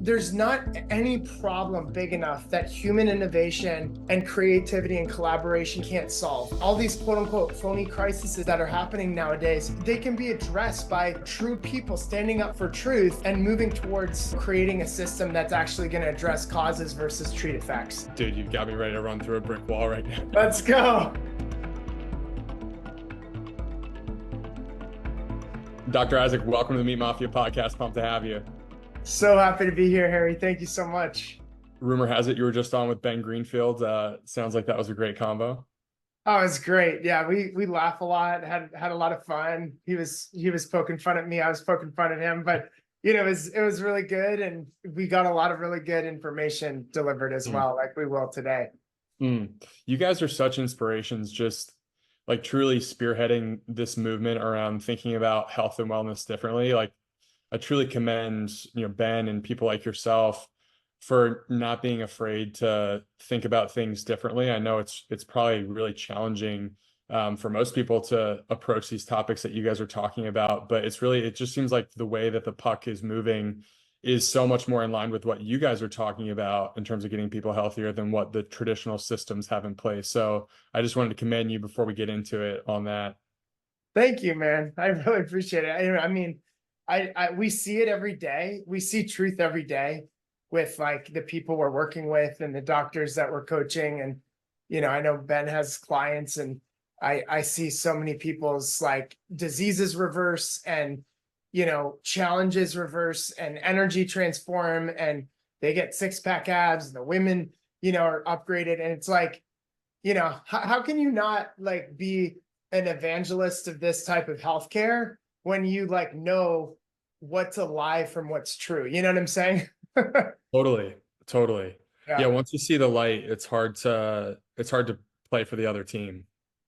there's not any problem big enough that human innovation and creativity and collaboration can't solve. All these quote unquote phony crises that are happening nowadays, they can be addressed by true people standing up for truth and moving towards creating a system that's actually going to address causes versus treat effects. Dude, you've got me ready to run through a brick wall right now. Let's go. Dr. Isaac, welcome to the Meat Mafia podcast. Pumped to have you. So happy to be here, Harry. Thank you so much. Rumor has it you were just on with Ben Greenfield. Sounds like that was a great combo. Oh, it's great. Yeah, we laugh a lot, had a lot of fun. He was poking fun at me. I was poking fun at him, but it was really good, and we got a lot of really good information delivered as well, like we will today. You guys are such inspirations, just like truly spearheading this movement around thinking about health and wellness differently. Like, I truly commend, Ben and people like yourself for not being afraid to think about things differently. I know it's probably really challenging for most people to approach these topics that you guys are talking about, but it just seems like the way that the puck is moving is so much more in line with what you guys are talking about in terms of getting people healthier than what the traditional systems have in place. So I just wanted to commend you before we get into it on that. Thank you, man. I really appreciate it. I mean, we see it every day. We see truth every day with like the people we're working with and the doctors that we're coaching. And, I know Ben has clients, and I see so many people's like diseases reverse and, challenges reverse and energy transform, and they get 6-pack abs, and the women, are upgraded. And it's like, how can you not like be an evangelist of this type of healthcare when you like know what's a lie from what's true? You know what I'm saying? Totally. Yeah. Yeah. Once you see the light, it's hard to play for the other team.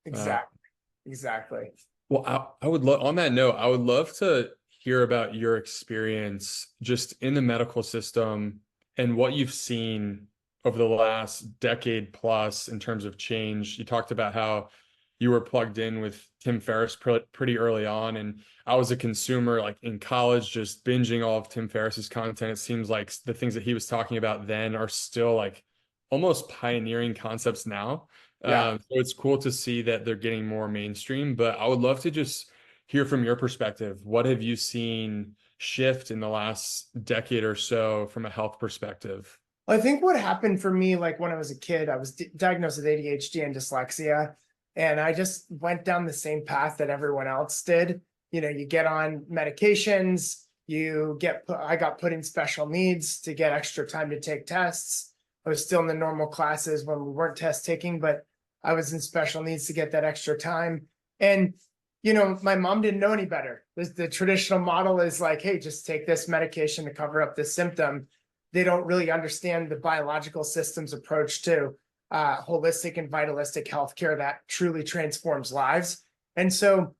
Exactly. Well, I would love, on that note, I would love to hear about your experience just in the medical system and what you've seen over the last decade plus in terms of change. You talked about how you were plugged in with Tim Ferriss pretty early on, and I was a consumer like in college, just binging all of Tim Ferriss's content. It seems like the things that he was talking about then are still like almost pioneering concepts now. Yeah. So it's cool to see that they're getting more mainstream, but I would love to just hear from your perspective. What have you seen shift in the last decade or so from a health perspective? I think what happened for me, like when I was a kid, I was diagnosed with ADHD and dyslexia, and I just went down the same path that everyone else did. You get on medications, I got put in special needs to get extra time to take tests. I was still in the normal classes when we weren't test taking, but I was in special needs to get that extra time. And, my mom didn't know any better. The traditional model is like, hey, just take this medication to cover up this symptom. They don't really understand the biological systems approach to holistic and vitalistic healthcare that truly transforms lives. And so,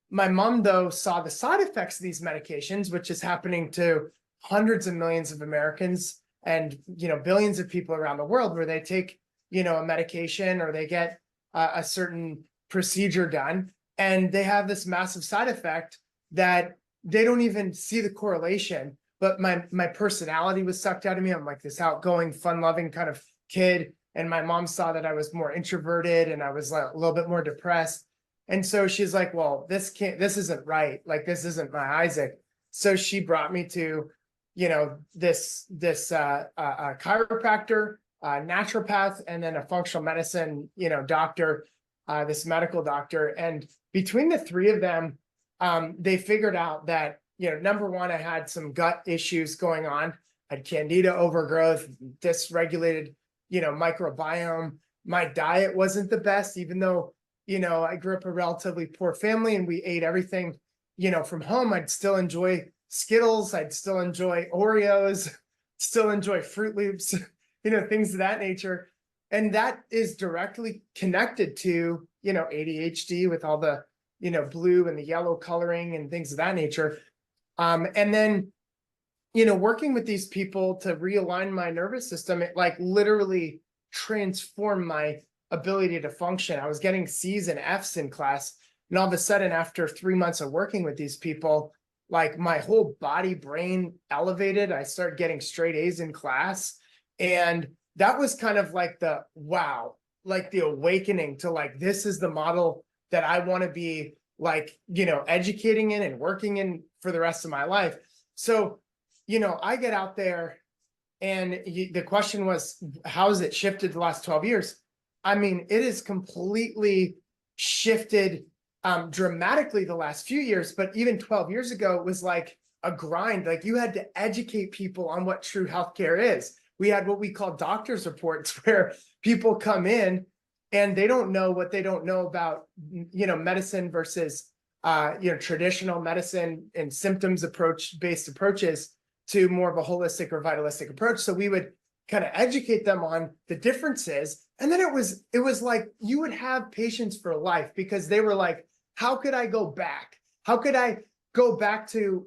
my mom, though, saw the side effects of these medications, which is happening to hundreds of millions of Americans and, billions of people around the world, where they take, a medication or they get a certain procedure done, and they have this massive side effect that they don't even see the correlation. But my personality was sucked out of me. I'm like this outgoing, fun-loving kind of kid. And my mom saw that I was more introverted and I was like a little bit more depressed. And so she's like, well, this isn't right. Like, this isn't my Isaac. So she brought me to, this chiropractor, naturopath, and then a functional medicine, doctor, this medical doctor. And between the three of them, they figured out that, number one, I had some gut issues going on. I had candida overgrowth, dysregulated, microbiome. My diet wasn't the best, even though, I grew up in a relatively poor family and we ate everything, from home. I'd still enjoy Skittles. I'd still enjoy Oreos, still enjoy Fruit Loops, things of that nature. And that is directly connected to, ADHD with all the, blue and the yellow coloring and things of that nature. And then, working with these people to realign my nervous system, it like literally transformed my ability to function. I was getting C's and F's in class. And all of a sudden, after 3 months of working with these people, like my whole body brain elevated. I started getting straight A's in class. And that was kind of like the wow, like the awakening to like, this is the model that I want to be like, educating in and working in for the rest of my life. So, I get out there and the question was, how has it shifted the last 12 years? I mean, it has completely shifted dramatically the last few years, but even 12 years ago, it was like a grind. Like you had to educate people on what true healthcare is. We had what we call doctor's reports where people come in and they don't know what they don't know about, medicine versus, traditional medicine and symptoms based approaches to more of a holistic or vitalistic approach. So we would kind of educate them on the differences. And then it was like you would have patients for life because they were like, how could I go back? How could I go back to,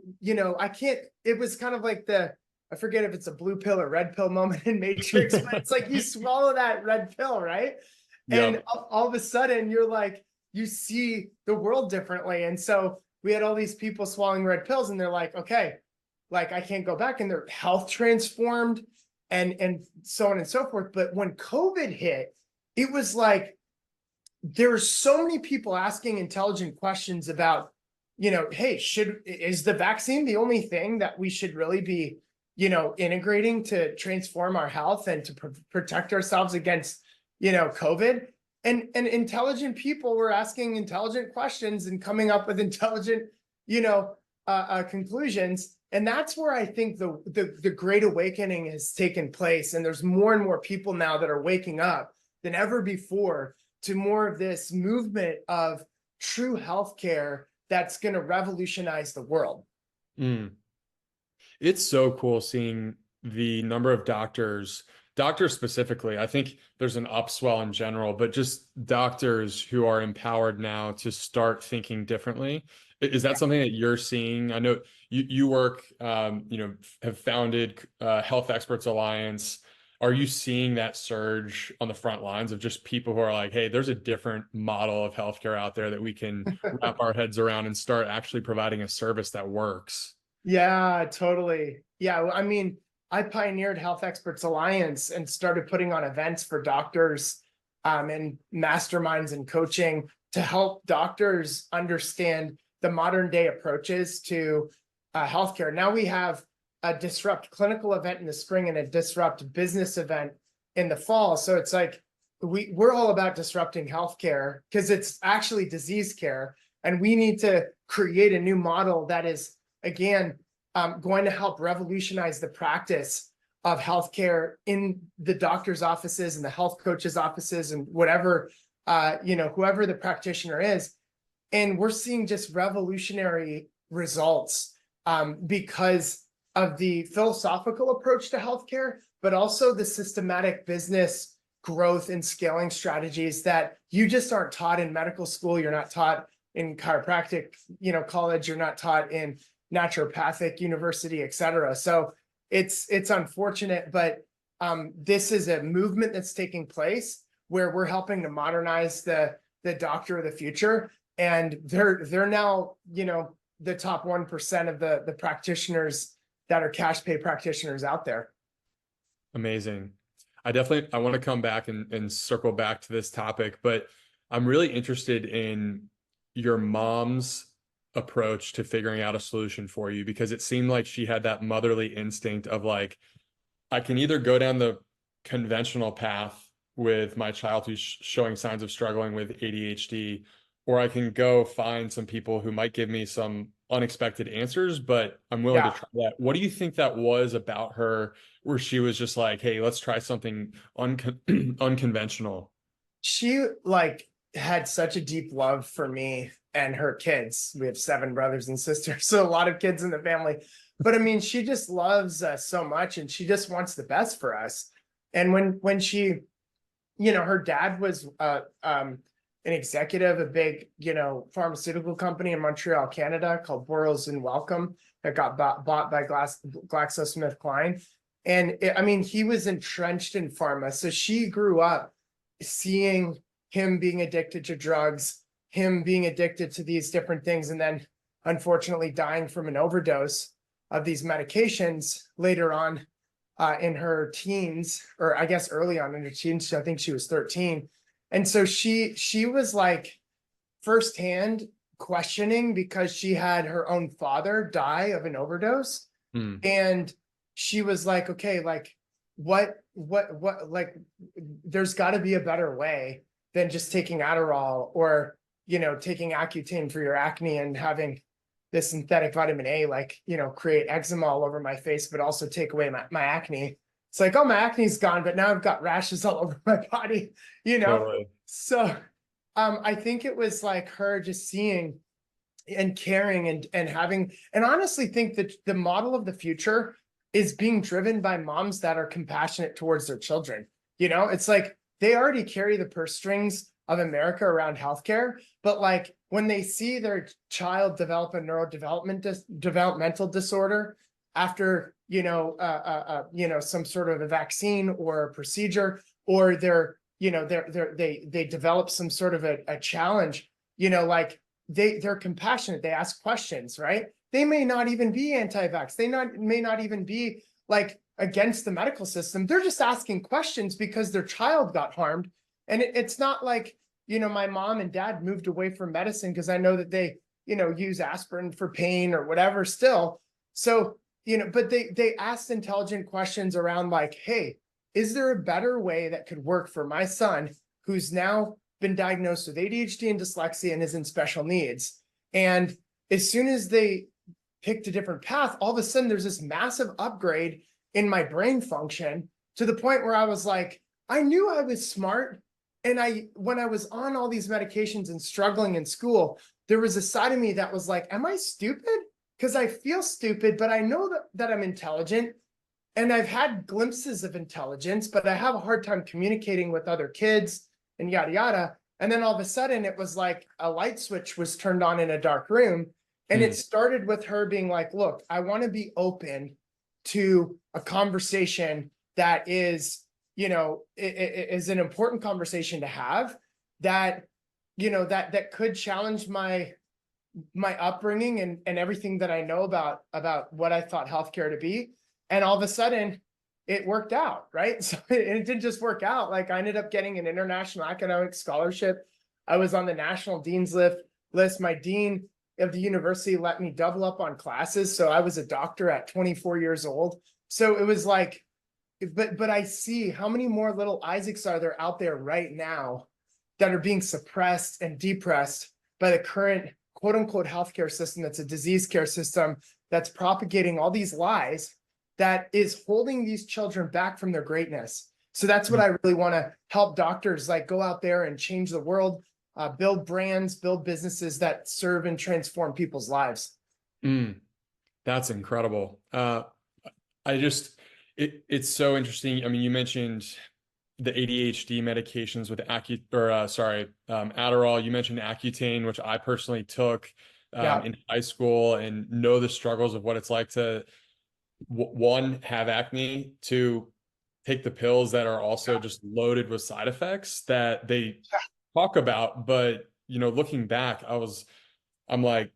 I can't, it was kind of like I forget if it's a blue pill or red pill moment in Matrix, but it's like you swallow that red pill, right? And Yep. all of a sudden you're like, you see the world differently. And so we had all these people swallowing red pills and they're like, okay, like I can't go back, and their health transformed and so on and so forth. But when COVID hit, it was like, there were so many people asking intelligent questions about, hey, is the vaccine the only thing that we should really be, integrating to transform our health and to protect ourselves against, COVID? And intelligent people were asking intelligent questions and coming up with intelligent, conclusions. And that's where I think the great awakening has taken place. And there's more and more people now that are waking up than ever before to more of this movement of true healthcare that's going to revolutionize the world. Mm. It's so cool seeing the number of doctors specifically. I think there's an upswell in general, but just doctors who are empowered now to start thinking differently. Is that something that you're seeing? I know you work, have founded Health Experts Alliance. Are you seeing that surge on the front lines of just people who are like, hey, there's a different model of healthcare out there that we can wrap our heads around and start actually providing a service that works? Yeah, totally. Yeah, I mean, I pioneered Health Experts Alliance and started putting on events for doctors and masterminds and coaching to help doctors understand the modern day approaches to healthcare. Now we have a Disrupt clinical event in the spring and a Disrupt business event in the fall. So it's like we're all about disrupting healthcare because it's actually disease care. And we need to create a new model that is, again, going to help revolutionize the practice of healthcare in the doctor's offices and the health coaches' offices and whatever, whoever the practitioner is. And we're seeing just revolutionary results because of the philosophical approach to healthcare, but also the systematic business growth and scaling strategies that you just aren't taught in medical school. You're not taught in chiropractic, college. You're not taught in naturopathic university, et cetera. So it's unfortunate, but this is a movement that's taking place where we're helping to modernize the doctor of the future. And they're now, the top 1% of the practitioners that are cash pay practitioners out there. Amazing. I want to come back and circle back to this topic, but I'm really interested in your mom's approach to figuring out a solution for you, because it seemed like she had that motherly instinct of like, I can either go down the conventional path with my child who's showing signs of struggling with ADHD, or I can go find some people who might give me some unexpected answers, but I'm willing to try that. What do you think that was about her where she was just like, hey, let's try something unconventional? She had such a deep love for me and her kids. We have 7 brothers and sisters, so a lot of kids in the family. But I mean, she just loves us so much, and she just wants the best for us. And when she, her dad was an executive, a big, pharmaceutical company in Montreal, Canada, called Burroughs and Wellcome, that got bought by GlaxoSmithKline. And he was entrenched in pharma. So she grew up seeing him being addicted to drugs, him being addicted to these different things. And then unfortunately dying from an overdose of these medications later on in her teens, or I guess early on in her teens. I think she was 13. And so she was like firsthand questioning, because she had her own father die of an overdose. Hmm. And she was like, okay, like what, like, there's got to be a better way than just taking Adderall, or, taking Accutane for your acne and having this synthetic vitamin A, like, create eczema all over my face, but also take away my acne. It's like, oh, my acne's gone, but now I've got rashes all over my body, Totally. So I think it was like her just seeing and caring and having, and honestly think that the model of the future is being driven by moms that are compassionate towards their children. It's like they already carry the purse strings of America around healthcare, but like when they see their child develop a developmental disorder after some sort of a vaccine or a procedure, or they develop some sort of a challenge, like they're compassionate, they ask questions, right? They may not even be anti-vax, may not even be like against the medical system. They're just asking questions because their child got harmed. And it's not like, my mom and dad moved away from medicine because I know that they, use aspirin for pain or whatever still. So, but they asked intelligent questions around like, hey, is there a better way that could work for my son who's now been diagnosed with ADHD and dyslexia and is in special needs? And as soon as they picked a different path, all of a sudden there's this massive upgrade in my brain function, to the point where I was like, I knew I was smart. And when I was on all these medications and struggling in school, there was a side of me that was like, am I stupid? Because I feel stupid, but I know that I'm intelligent. And I've had glimpses of intelligence, but I have a hard time communicating with other kids and yada, yada. And then all of a sudden it was like a light switch was turned on in a dark room. And it started with her being like, look, I want to be open to a conversation that is, is an important conversation to have, that, that could challenge my upbringing and everything that I know about what I thought healthcare to be. And all of a sudden it worked out, right? So it didn't just work out. Like I ended up getting an international academic scholarship. I was on the national dean's list. My dean of the university let me double up on classes. So I was a doctor at 24 years old. So it was like, but I see how many more little Isaacs are there out there right now that are being suppressed and depressed by the current quote unquote healthcare system that's a disease care system that's propagating all these lies, that is holding these children back from their greatness. So that's what I really want to help doctors like go out there and change the world, build brands, build businesses that serve and transform people's lives. That's incredible. It's so interesting. I mean, you mentioned the ADHD medications with Adderall. You mentioned Accutane, which I personally took in high school, and know the struggles of what it's like to one, have acne, two, take the pills that are also just loaded with side effects that they talk about. But, looking back, I'm like,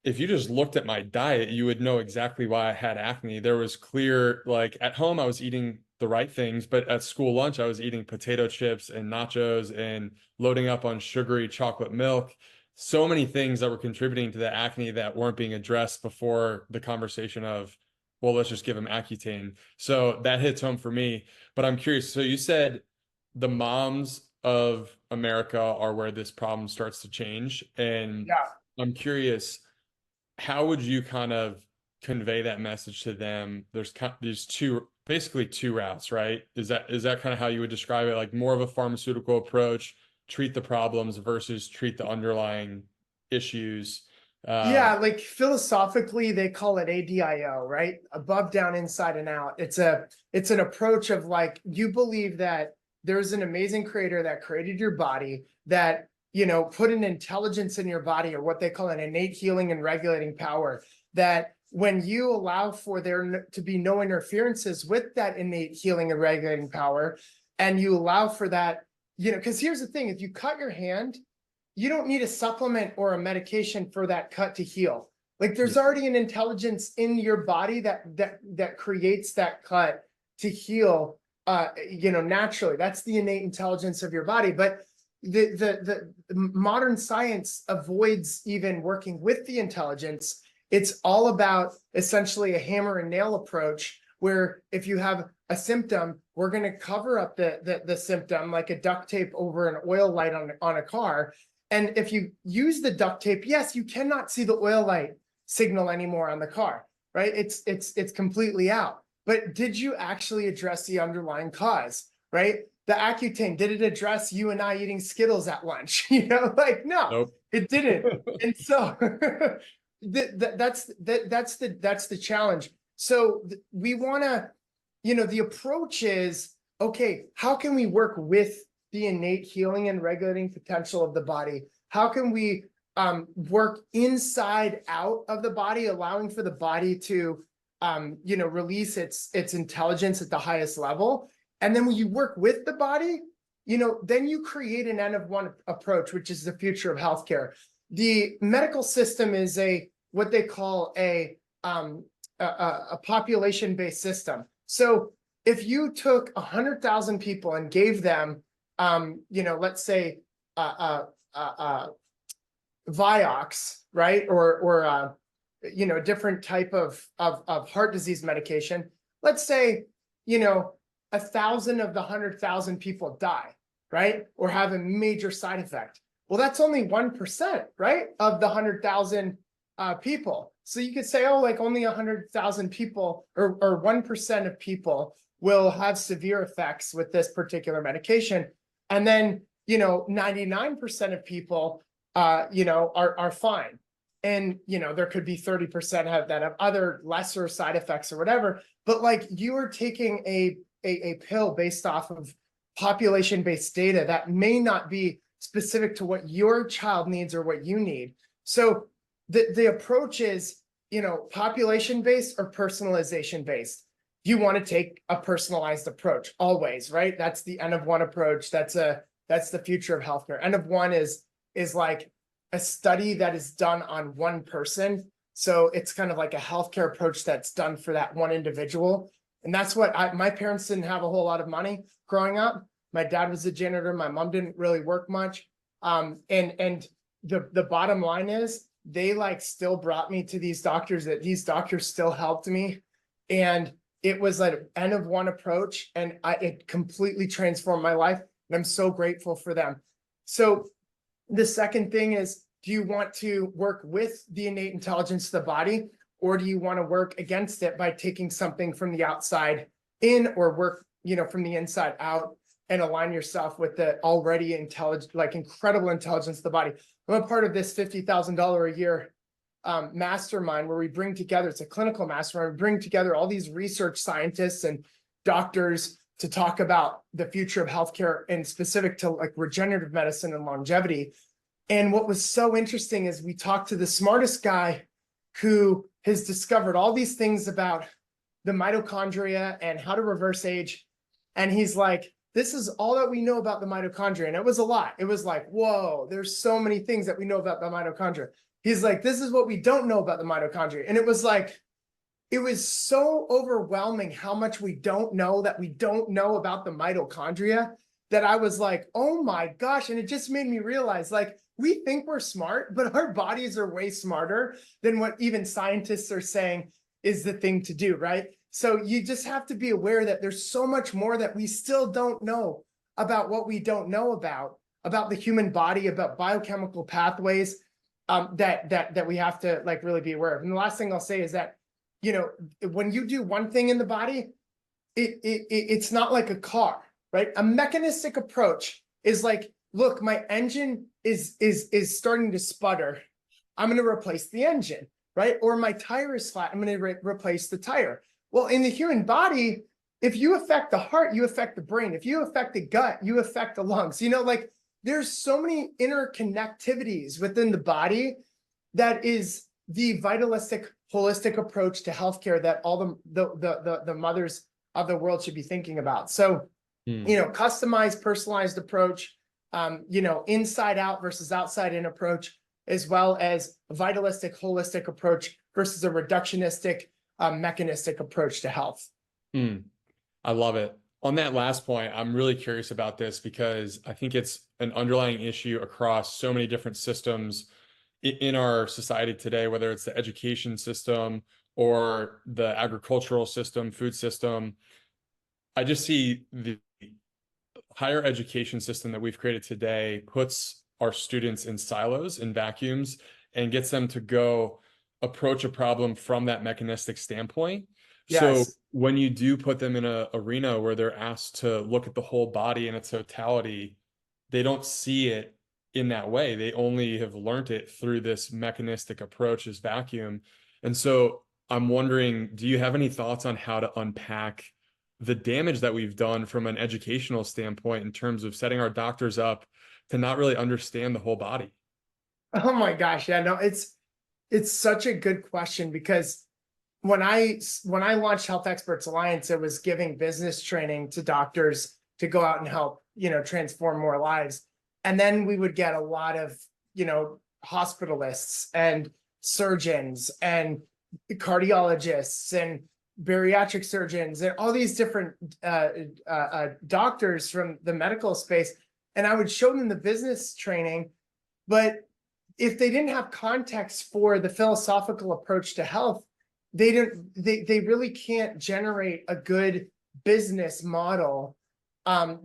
if you just looked at my diet, you would know exactly why I had acne. There was clear, like at home, I was eating the right things, but at school lunch, I was eating potato chips and nachos and loading up on sugary chocolate milk. So many things that were contributing to the acne that weren't being addressed before the conversation of, well, let's just give him Accutane. So that hits home for me. But I'm curious. So you said the moms of America are where this problem starts to change. And I'm curious, how would you kind of convey that message to them? There's basically two routes, right? Is that kind of how you would describe it? Like more of a pharmaceutical approach, treat the problems versus treat the underlying issues. Like philosophically, they call it ADIO, right? Above, down, inside, and out. It's an approach of like, you believe that there's an amazing creator that created your body, that put an intelligence in your body, or what they call an innate healing and regulating power, that when you allow for there to be no interferences with that innate healing and regulating power, and you allow for that, because here's the thing, if you cut your hand, you don't need a supplement or a medication for that cut to heal. Like there's already an intelligence in your body that creates that cut to heal, naturally. That's the innate intelligence of your body. But the modern science avoids even working with the intelligence. It's all about essentially a hammer and nail approach, where if you have a symptom, we're going to cover up the symptom like a duct tape over an oil light on a car. And if you use the duct tape, yes, you cannot see the oil light signal anymore on the car, right? It's completely out. But did you actually address the underlying cause, right? The Accutane, did it address you and I eating Skittles at lunch? Like, no, Nope. it didn't. And so that's the challenge. So we want to, the approach is, okay, how can we work with the innate healing and regulating potential of the body? How can we work inside out of the body, allowing for the body to, release its intelligence at the highest level? And then when you work with the body, then you create an N of one approach, which is the future of healthcare. The medical system is what they call a population-based system. So if you took 100,000 people and gave them, let's say, Vioxx, right, or a different type of heart disease medication. Let's say 1,000 of the 100,000 people die, right, or have a major side effect. Well, that's only 1%, right, of the 100,000 people. So you could say, oh, like only 100,000 people or 1% of people will have severe effects with this particular medication. And then, 99% of people, are fine. And, there could be 30% that have other lesser side effects or whatever. But like you are taking a pill based off of population-based data that may not be specific to what your child needs or what you need. So the approach is, population-based or personalization-based. You want to take a personalized approach always, right? That's the N of one approach. That's the future of healthcare. N of one is like a study that is done on one person. So it's kind of like a healthcare approach that's done for that one individual. And that's what my parents didn't have a whole lot of money growing up. My dad was a janitor. My mom didn't really work much. And the bottom line is they still brought me to these doctors, that these doctors still helped me. And it was like an N of one approach, and it completely transformed my life. And I'm so grateful for them. So the second thing is, do you want to work with the innate intelligence of the body, or do you want to work against it by taking something from the outside in, or work, from the inside out and align yourself with the already intelligent, incredible intelligence of the body? I'm a part of this $50,000 a year mastermind where we bring together, it's a clinical mastermind, we bring together all these research scientists and doctors to talk about the future of healthcare and specific to regenerative medicine and longevity. And what was so interesting is we talked to the smartest guy who has discovered all these things about the mitochondria and how to reverse age. And he's like, this is all that we know about the mitochondria. And it was a lot. It was like, whoa, there's so many things that we know about the mitochondria. He's like, this is what we don't know about the mitochondria. And it was so overwhelming how much we don't know that we don't know about the mitochondria, that I was like, oh my gosh. And it just made me realize, we think we're smart, but our bodies are way smarter than what even scientists are saying is the thing to do, right? So you just have to be aware that there's so much more that we still don't know about what we don't know about the human body, about biochemical pathways, that we have to really be aware of. And the last thing I'll say is that, when you do one thing in the body, it's not like a car, right? A mechanistic approach is like, look, my engine is starting to sputter. I'm going to replace the engine, right? Or my tire is flat. I'm going to replace the tire. Well, in the human body, if you affect the heart, you affect the brain. If you affect the gut, you affect the lungs. There's so many interconnectivities within the body. That is the vitalistic, holistic approach to healthcare that all the mothers of the world should be thinking about. So, customized, personalized approach, inside out versus outside in approach. as well as a vitalistic, holistic approach versus a reductionistic, mechanistic approach to health. I love it. On that last point, I'm really curious about this because I think it's an underlying issue across so many different systems in our society today, whether it's the education system or the agricultural system, food system. I just see the higher education system that we've created today puts our students in silos, in vacuums, and gets them to go approach a problem from that mechanistic standpoint. So Yes. when you do put them in an arena where they're asked to look at the whole body in its totality, they don't see it in that way. They only have learned it through this mechanistic approach, this vacuum. And so I'm wondering, do you have any thoughts on how to unpack the damage that we've done from an educational standpoint in terms of setting our doctors up to not really understand the whole body? Oh my gosh. Yeah, no, it's such a good question, because when I launched Health Experts Alliance, it was giving business training to doctors to go out and help, transform more lives. And then we would get a lot of, hospitalists and surgeons and cardiologists and bariatric surgeons and all these different doctors from the medical space. And I would show them the business training, but if they didn't have context for the philosophical approach to health, they really can't generate a good business model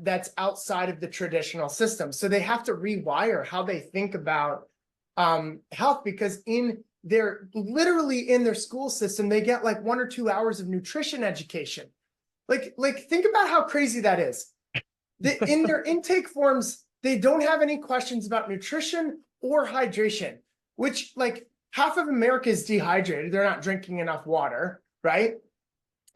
that's outside of the traditional system. So they have to rewire how they think about health, because literally in their school system, they get like 1 or 2 hours of nutrition education. Like think about how crazy that is. In their intake forms, they don't have any questions about nutrition or hydration, which, like, half of America is dehydrated. They're not drinking enough water, right?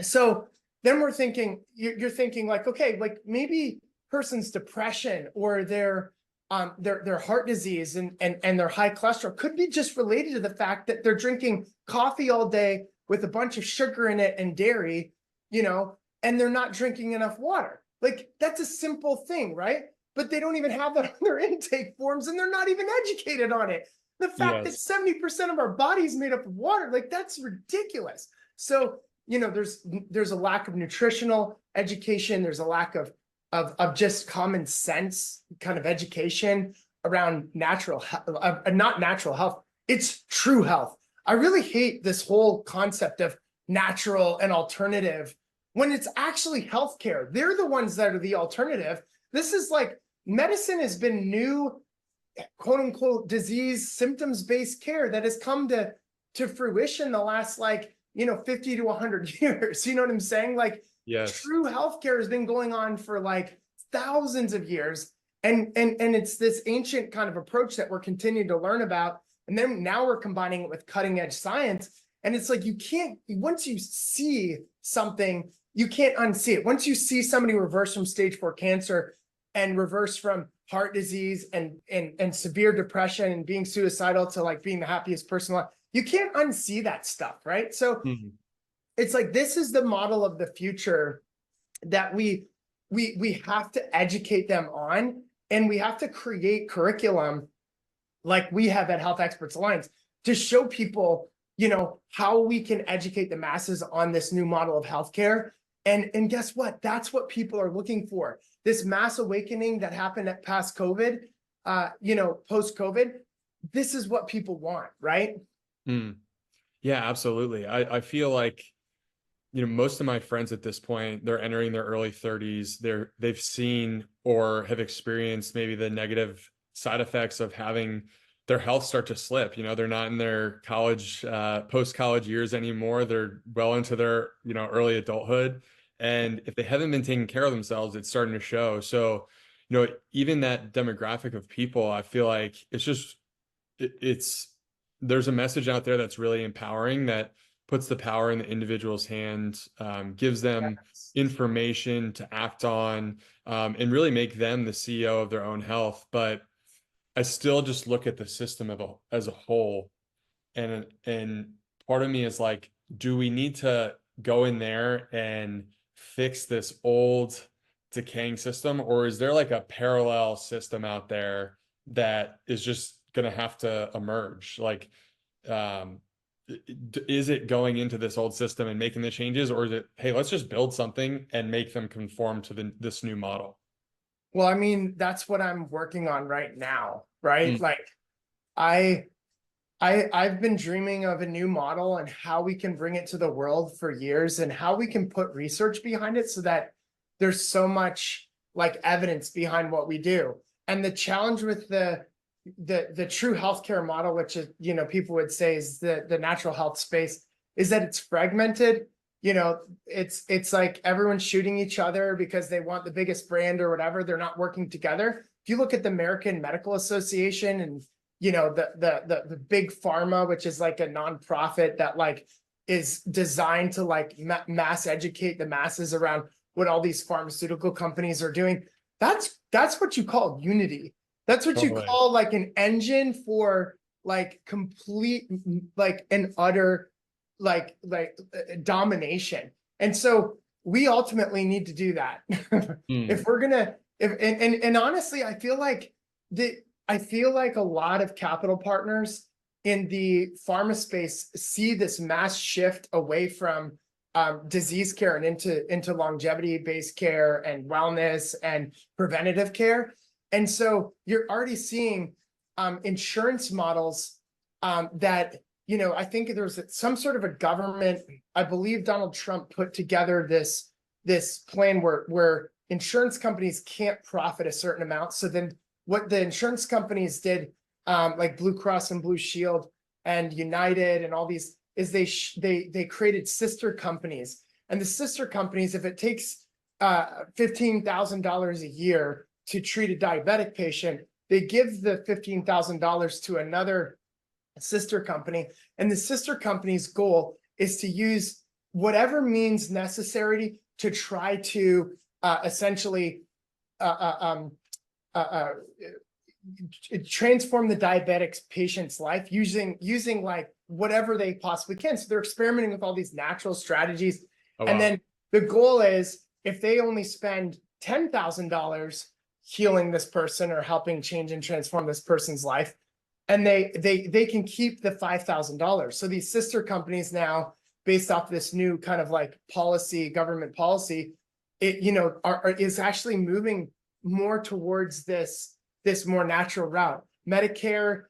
So then you're thinking like, okay, like maybe person's depression or their heart disease and their high cholesterol could be just related to the fact that they're drinking coffee all day with a bunch of sugar in it and dairy, and they're not drinking enough water. Like, that's a simple thing, right? But they don't even have that on their intake forms, and they're not even educated on it. The fact that 70% of our body is made up of water, like, that's ridiculous. So, there's a lack of nutritional education. There's a lack of just common sense kind of education around natural health, not natural health. It's true health. I really hate this whole concept of natural and alternative when it's actually healthcare. They're the ones that are the alternative. This is like, medicine has been new, quote unquote, disease symptoms-based care that has come to fruition the last 50 to 100 years. You know what I'm saying? Like, Yes. true healthcare has been going on for like thousands of years. And it's this ancient kind of approach that we're continuing to learn about. And then now we're combining it with cutting edge science. And it's like, once you see something, you can't unsee it. Once you see somebody reverse from stage 4 cancer and reverse from heart disease and severe depression and being suicidal to like being the happiest person alive, you can't unsee that stuff, right? So it's like, this is the model of the future that we have to educate them on, and we have to create curriculum like we have at Health Experts Alliance to show people, how we can educate the masses on this new model of healthcare. And guess what? That's what people are looking for. This mass awakening that happened at post COVID, this is what people want, right? Yeah, absolutely. I feel like, most of my friends at this point, they're entering their early 30s. They've seen or have experienced maybe the negative side effects of having their health start to slip. They're not in their college, post-college years anymore. They're well into their, early adulthood. And if they haven't been taking care of themselves, it's starting to show. So, even that demographic of people, I feel like there's a message out there that's really empowering, that puts the power in the individual's hand, gives them information to act on, and really make them the CEO of their own health. But I still just look at the system as a whole, and part of me is like, do we need to go in there and fix this old decaying system, or is there like a parallel system out there that is just going to have to emerge? Like, is it going into this old system and making the changes, or is it, hey, let's just build something and make them conform to this new model? Well, I mean, that's what I'm working on right now, right? Mm. Like I I've been dreaming of a new model and how we can bring it to the world for years, and how we can put research behind it so that there's so much like evidence behind what we do. And the challenge with the true healthcare model, which is, people would say is the natural health space, is that it's fragmented. It's like everyone's shooting each other because they want the biggest brand or whatever. They're not working together. If you look at the American Medical Association and the big pharma, which is like a nonprofit that like is designed to like mass educate the masses around what all these pharmaceutical companies are doing. That's what you call unity. That's what you Totally. call like an engine for like complete, like an utter, domination. And so we ultimately need to do that. Mm. If we're gonna, if and honestly, I feel like a lot of capital partners in the pharma space see this mass shift away from disease care and into longevity-based care and wellness and preventative care. And so you're already seeing insurance models that, I think there was some sort of a government, I believe Donald Trump put together this plan where insurance companies can't profit a certain amount. So then what the insurance companies did, like Blue Cross and Blue Shield and United and all these, is they created sister companies. And the sister companies, if it takes $15,000 a year to treat a diabetic patient, they give the $15,000 to another sister company. And the sister company's goal is to use whatever means necessary to try to essentially transform the diabetic patient's life using like whatever they possibly can. So they're experimenting with all these natural strategies. Oh, And wow. then the goal is, if they only spend $10,000 healing this person or helping change and transform this person's life, and they can keep the $5,000. So these sister companies now, based off this new kind of like policy, government policy, it is actually moving more towards this more natural route. Medicare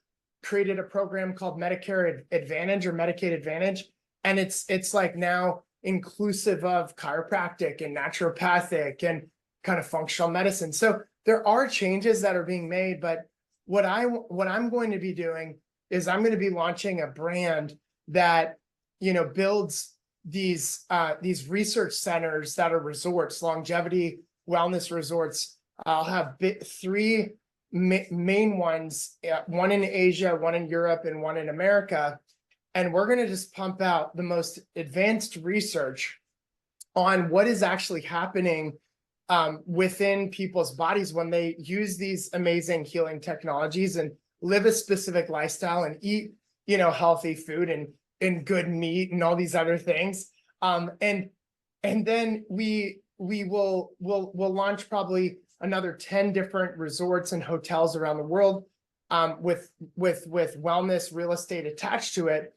created a program called Medicare Advantage or Medicaid Advantage, and it's like now inclusive of chiropractic and naturopathic and kind of functional medicine. So there are changes that are being made, but what I'm going to be doing is I'm going to be launching a brand that builds these research centers that are resorts, longevity wellness resorts. I'll have three main ones, one in Asia, one in Europe, and one in America. And we're going to just pump out the most advanced research on what is actually happening within people's bodies when they use these amazing healing technologies and live a specific lifestyle and eat, healthy food and good meat and all these other things. And then we'll launch probably another 10 different resorts and hotels around the world with wellness real estate attached to it.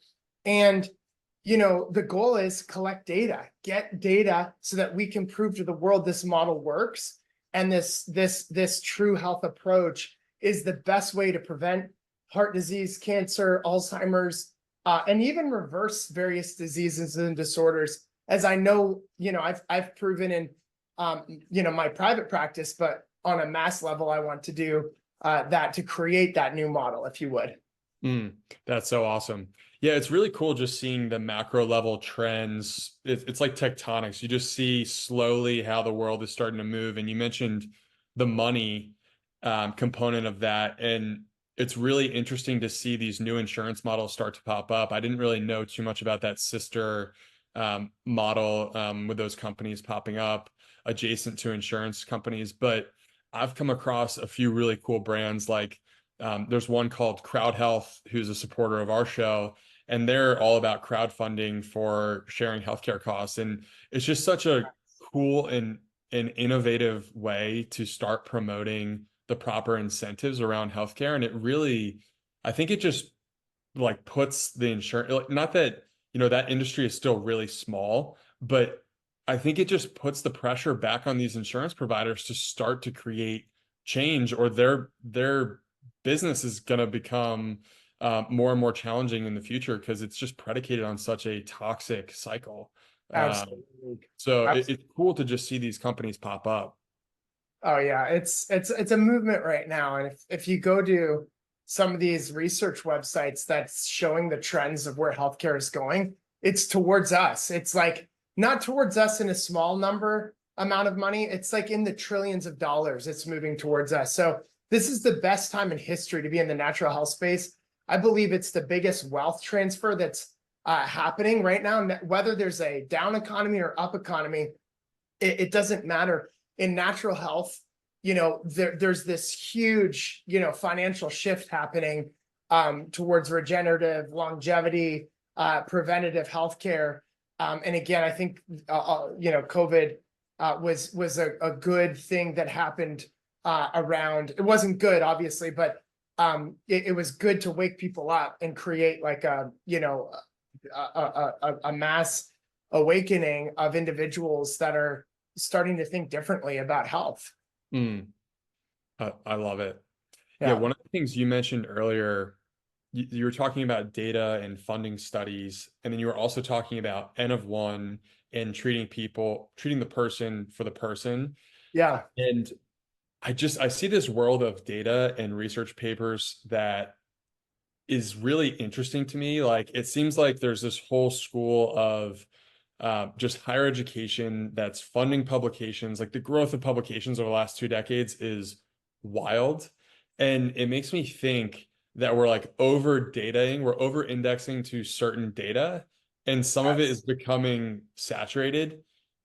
And the goal is get data so that we can prove to the world this model works. And this true health approach is the best way to prevent heart disease, cancer, Alzheimer's, and even reverse various diseases and disorders. As I know, I've proven in, my private practice, but on a mass level, I want to do that to create that new model, if you would. That's so awesome. Yeah, it's really cool just seeing the macro level trends. It's like tectonics. You just see slowly how the world is starting to move. And you mentioned the money component of that. And it's really interesting to see these new insurance models start to pop up. I didn't really know too much about that sister model with those companies popping up adjacent to insurance companies. But I've come across a few really cool brands like there's one called Crowd Health, who's a supporter of our show, and they're all about crowdfunding for sharing healthcare costs. And it's just such a cool and innovative way to start promoting the proper incentives around healthcare. And it really I think it just like puts the insurance, like, not that, you know, that industry is still really small, but I think it just puts the pressure back on these insurance providers to start to create change, or their business is going to become more and more challenging in the future because it's just predicated on such a toxic cycle. Absolutely. So it's Absolutely. cool to just see these companies pop up. Oh yeah, it's a movement right now. And if you go to some of these research websites that's showing the trends of where healthcare is going, it's towards us. It's like not towards us in a small number amount of money. It's like in the trillions of dollars it's moving towards us. So this is the best time in history to be in the natural health space. I believe it's the biggest wealth transfer that's happening right now. Whether there's a down economy or up economy, it doesn't matter. In natural health, there's this huge, financial shift happening towards regenerative, longevity, preventative healthcare. And again, I think COVID was a good thing that happened around. It wasn't good, obviously, but it was good to wake people up and create like a mass awakening of individuals that are starting to think differently about health. Mm, I love it. Yeah, Yeah. one of the things you mentioned earlier, you were talking about data and funding studies, and then you were also talking about N of one and treating the person for the person. Yeah. And I see this world of data and research papers that is really interesting to me. Like it seems like there's this whole school of just higher education that's funding publications. Like the growth of publications over the last 2 decades is wild. And it makes me think that we're like we're over indexing to certain data, and some of it is Yes. becoming saturated.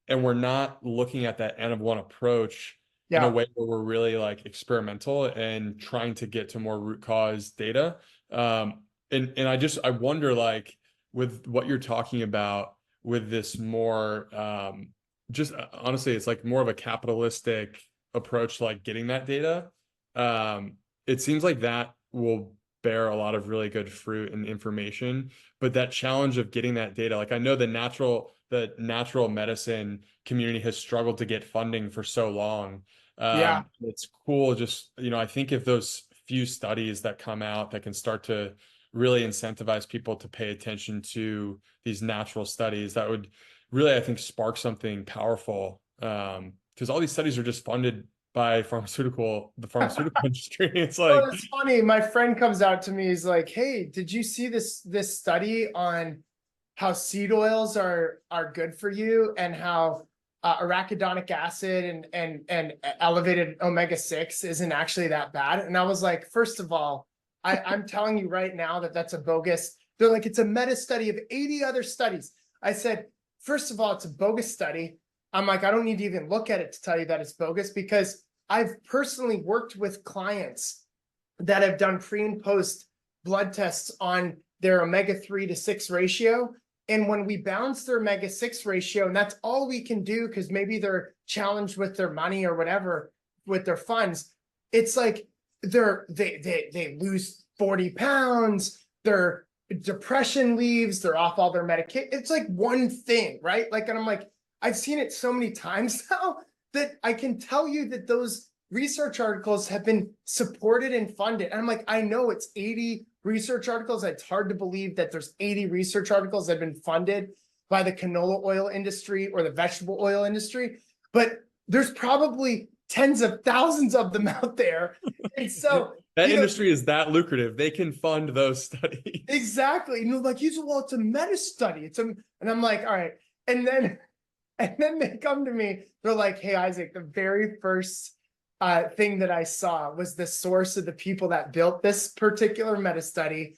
And we're not looking at that N of one approach in a Yeah. way where we're really like experimental and trying to get to more root cause data. And I wonder, like, with what you're talking about with this more just honestly, it's like more of a capitalistic approach to like getting that data. It seems like that will bear a lot of really good fruit and information, but that challenge of getting that data, like I know the natural medicine community has struggled to get funding for so long. Yeah. It's cool, just, I think if those few studies that come out that can start to really incentivize people to pay attention to these natural studies, that would really, I think, spark something powerful. Because all these studies are just funded by the pharmaceutical industry. It's Well, like, it's funny. My friend comes out to me. He's like, "Hey, did you see this study on how seed oils are good for you and how arachidonic acid and elevated omega-6 isn't actually that bad?" And I was like, first of all, I'm telling you right now that that's a bogus. They're like, it's a meta study of 80 other studies. I said, first of all, it's a bogus study. I'm like, I don't need to even look at it to tell you that it's bogus, because I've personally worked with clients that have done pre and post blood tests on their omega-3 to 6 ratio. And when we balance their omega-6 ratio, and that's all we can do because maybe they're challenged with their money or whatever, with their funds, it's like they lose 40 pounds, their depression leaves, they're off all their medication. It's like one thing, right? Like, and I'm like, I've seen it so many times now that I can tell you that those research articles have been supported and funded. And I'm like, I know it's 80 research articles. It's hard to believe that there's 80 research articles that have been funded by the canola oil industry or the vegetable oil industry, but there's probably tens of thousands of them out there. And so, that industry is that lucrative. They can fund those studies. exactly. Like, well, it's a meta study. And I'm like, all right. And then they come to me, they're like, "Hey, Isaac, the very first thing that I saw was the source of the people that built this particular meta study.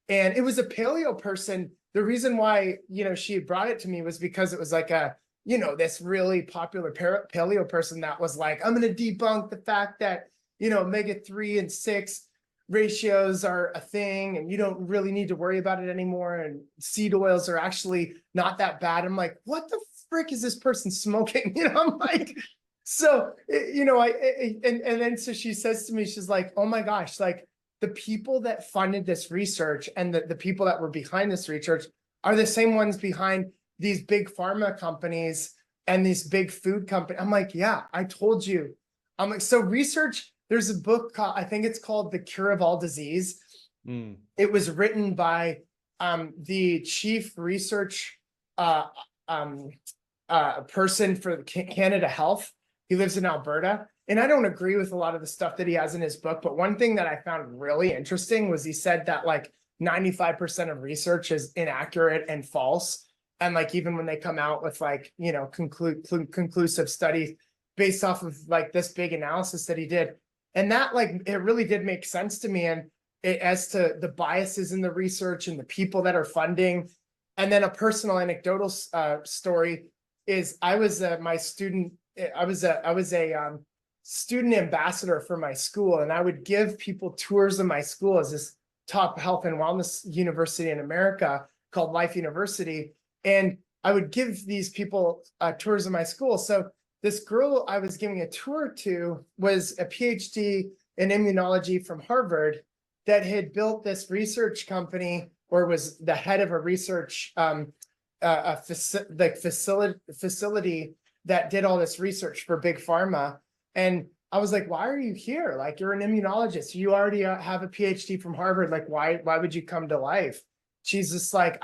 And it was a paleo person. The reason why, she had brought it to me was because it was like this really popular paleo person that was like, I'm going to debunk the fact that, omega-3 and 6 ratios are a thing and you don't really need to worry about it anymore. And seed oils are actually not that bad. I'm like, what the frick is this person smoking? I'm like, so, and then so she says to me, she's like, "Oh my gosh, like the people that funded this research and the people that were behind this research are the same ones behind these big pharma companies and these big food companies. I'm like, yeah, I told you. I'm like, so research, there's a book called, I think it's called The Cure of All Disease. It was written by the chief research person for Canada Health. He lives in Alberta. And I don't agree with a lot of the stuff that he has in his book, but one thing that I found really interesting was he said that like 95% of research is inaccurate and false. And like, even when they come out with like, you know, conclusive studies based off of like this big analysis that he did. And that like, it really did make sense to me. And as to the biases in the research and the people that are funding. And then a personal anecdotal story is I was a student ambassador for my school, and I would give people tours of my school as this top health and wellness university in America called Life University. And I would give these people tours of my school. So this girl I was giving a tour to was a PhD in immunology from Harvard that had built this research company, or was the head of a research facility that did all this research for big pharma. And I was like, why are you here? Like, you're an immunologist. You already have a PhD from Harvard. Like, why would you come to Life? She's just like,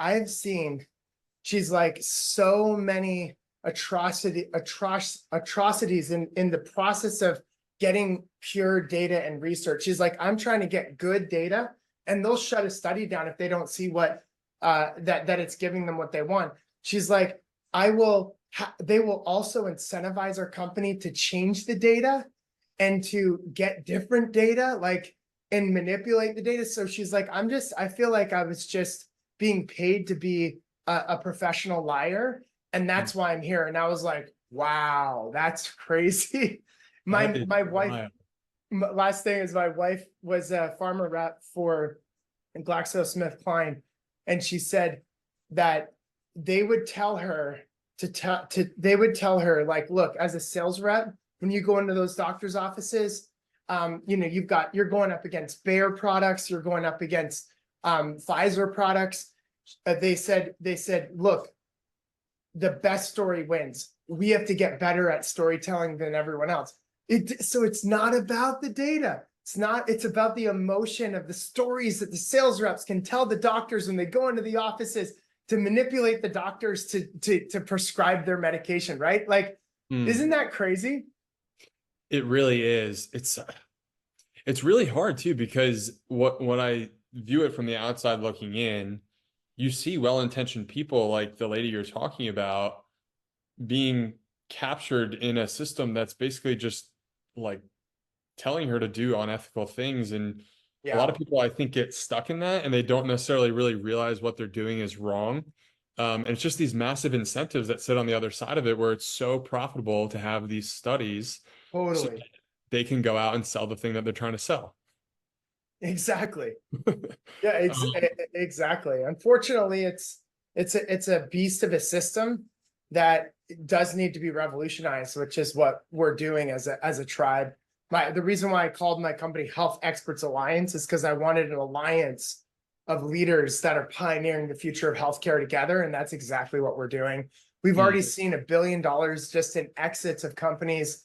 she's like, so many atrocities in the process of getting pure data and research. She's like, I'm trying to get good data, and they'll shut a study down if they don't see what that it's giving them what they want. She's like, they will also incentivize our company to change the data and to get different data, like, and manipulate the data. So she's like, I feel like I was just being paid to be a professional liar, and that's why I'm here. And I was like, wow, that's crazy. My wife, last thing is, my wife was a pharma rep for GlaxoSmithKline, and she said that they would tell her like, look, as a sales rep, when you go into those doctors' offices, you know, you're going up against Bayer products, you're going up against Pfizer products. They said, look, the best story wins. We have to get better at storytelling than everyone else. So it's not about the data. It's about the emotion of the stories that the sales reps can tell the doctors when they go into the offices to manipulate the doctors to prescribe their medication, right? Like, isn't that crazy? It really is. It's really hard too, because when I view it from the outside looking in, you see well-intentioned people like the lady you're talking about being captured in a system that's basically just like telling her to do unethical things. And a lot of people, I think, get stuck in that, and they don't necessarily really realize what they're doing is wrong. And it's just these massive incentives that sit on the other side of it, where it's so profitable to have these studies so Totally. that they can go out and sell the thing that they're trying to sell. Exactly. Yeah, exactly. Unfortunately, it's a beast of a system that does need to be revolutionized, which is what we're doing as a tribe. The reason why I called my company Health Experts Alliance is because I wanted an alliance of leaders that are pioneering the future of healthcare together, and that's exactly what we're doing. We've already seen $1 billion just in exits of companies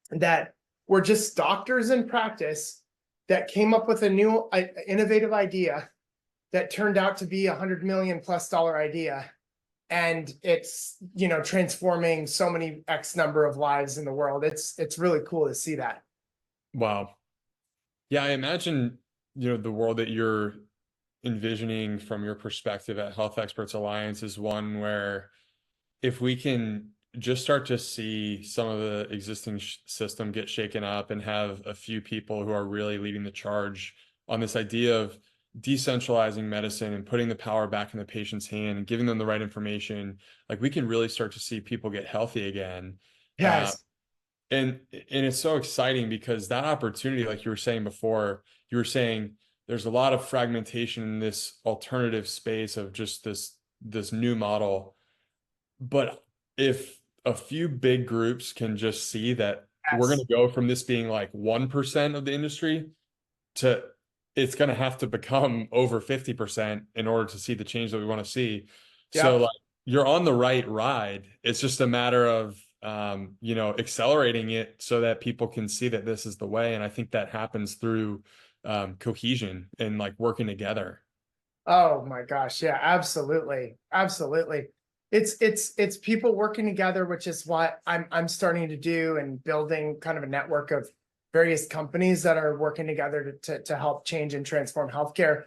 that were just doctors in practice that came up with a new innovative idea that turned out to be $100 million+ idea. And it's, you know, transforming so many X number of lives in the world. It's really cool to see that. Wow. Yeah, I imagine, you know, the world that you're envisioning from your perspective at Health Experts Alliance is one where if we can just start to see some of the existing system get shaken up and have a few people who are really leading the charge on this idea of decentralizing medicine and putting the power back in the patient's hand and giving them the right information, like, we can really start to see people get healthy again. Yes. And it's so exciting because that opportunity, like you were saying before, you were saying there's a lot of fragmentation in this alternative space of just this new model. But if a few big groups can just see that we're going Yes. to go from this being like 1% of the industry to it's going to have to become over 50% in order to see the change that we want to see. So Yep. like you're on the right ride. It's just a matter of accelerating it so that people can see that this is the way. And I think that happens through cohesion and like working together. Oh my gosh. Yeah, absolutely. Absolutely. It's people working together, which is what I'm starting to do, and building kind of a network of various companies that are working together to help change and transform healthcare.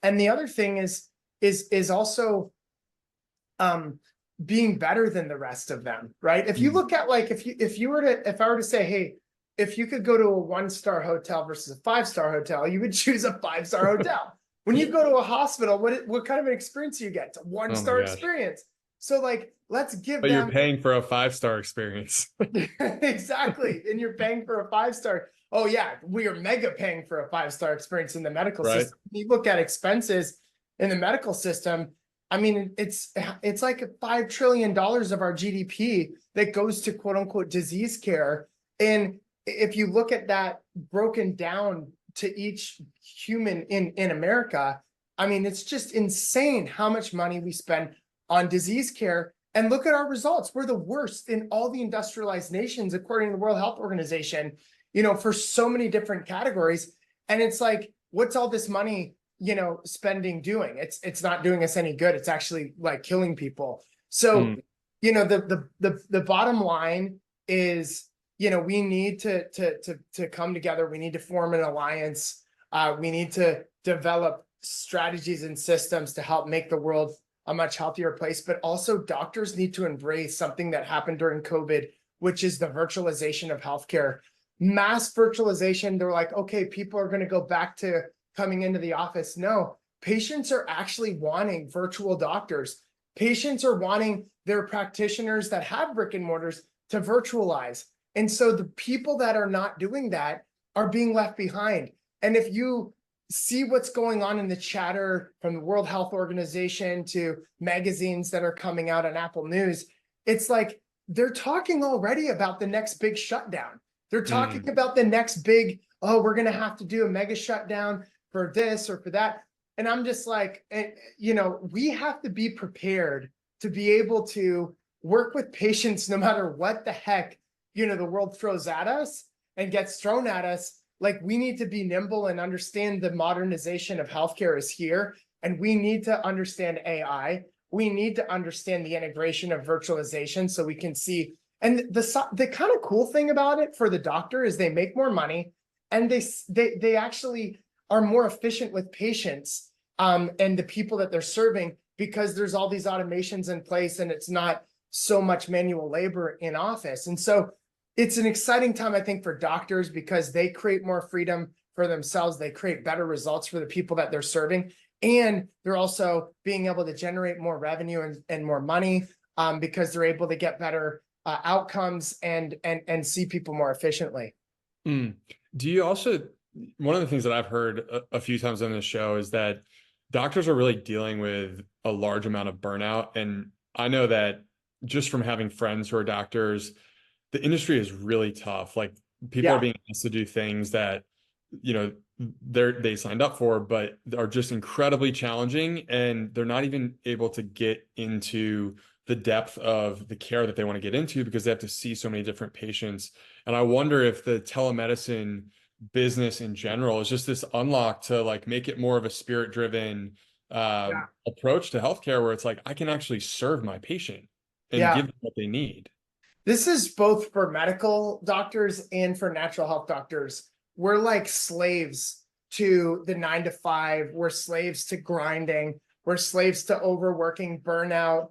And the other thing is also being better than the rest of them, right? If you Mm. look at like if I were to say, hey, if you could go to a 1-star hotel versus a 5-star hotel, you would choose a 5-star hotel. When you go to a hospital, what kind of an experience you get? It's a Oh my 1-star gosh. experience. So like, let's give But you're them paying for a 5-star experience. exactly. And you're paying for a 5-star. Oh yeah, we are mega paying for a 5-star experience in the medical Right? system. You look at expenses in the medical system. I mean, it's like $5 trillion of our GDP that goes to quote unquote disease care. And if you look at that broken down to each human in America, I mean, it's just insane how much money we spend on disease care. And look at our results. We're the worst in all the industrialized nations, according to the World Health Organization, for so many different categories. And it's like, what's all this money, spending doing? It's not doing us any good. It's actually like killing people. So, Mm. the bottom line is, we need to come together. We need to form an alliance. We need to develop strategies and systems to help make the world a much healthier place. But also doctors need to embrace something that happened during COVID, which is the virtualization of healthcare. Mass virtualization. They're like, okay, people are going to go back to coming into the office. No, patients are actually wanting virtual doctors. Patients are wanting their practitioners that have brick and mortars to virtualize. And so the people that are not doing that are being left behind. And if you see what's going on in the chatter from the World Health Organization to magazines that are coming out on Apple News, it's like they're talking already about the next big shutdown. They're talking Mm. about the next big, oh, we're going to have to do a mega shutdown for this or for that. And I'm just like, we have to be prepared to be able to work with patients no matter what the heck, the world throws at us and gets thrown at us. Like, we need to be nimble and understand the modernization of healthcare is here. And we need to understand AI. We need to understand the integration of virtualization so we can see. And the kind of cool thing about it for the doctor is they make more money, and they actually are more efficient with patients and the people that they're serving, because there's all these automations in place and it's not so much manual labor in office. And so it's an exciting time, I think, for doctors, because they create more freedom for themselves. They create better results for the people that they're serving. And they're also being able to generate more revenue and more money because they're able to get better outcomes and see people more efficiently. Mm. Do you also, one of the things that I've heard a few times on this show is that doctors are really dealing with a large amount of burnout. And I know that just from having friends who are doctors, the industry is really tough. Like people are Yeah, being asked to do things that, you know, they signed up for, but are just incredibly challenging. And they're not even able to get into the depth of the care that they want to get into because they have to see so many different patients. And I wonder if the telemedicine business in general is just this unlock to like make it more of a spirit-driven yeah, approach to healthcare where it's like I can actually serve my patient and yeah. give them what they need. This is both for medical doctors and for natural health doctors. We're like slaves to the 9 to 5. We're slaves to grinding. We're slaves to overworking, burnout.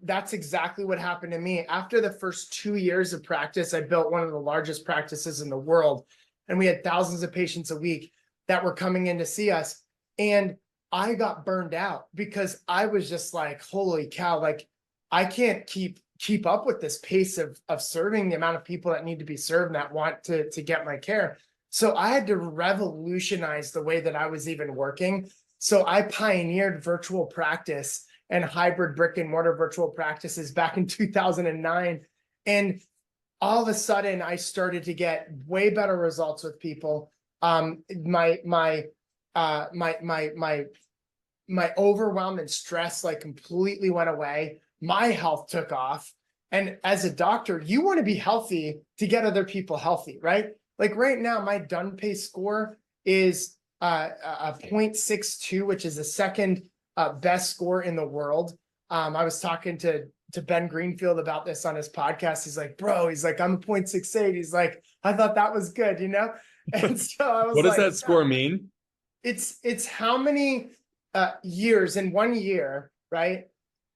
That's exactly what happened to me. After the first 2 years of practice, I built one of the largest practices in the world, and we had thousands of patients a week that were coming in to see us. And I got burned out because I was just like, holy cow, like I can't keep up with this pace of serving the amount of people that need to be served that want to get my care. So I had to revolutionize the way that I was even working. So I pioneered virtual practice and hybrid brick and mortar virtual practices back in 2009. And all of a sudden I started to get way better results with people. My my overwhelm and stress like completely went away. My health took off. And as a doctor, you want to be healthy to get other people healthy, right? Like right now, my Dunpay score is a 0.62, which is the second best score in the world. I was talking to Ben Greenfield about this on his podcast. He's like, bro, he's like, I'm a 0.68. He's like, I thought that was good, you know? And so I was What does like, that score mean? it's how many years in 1 year, right?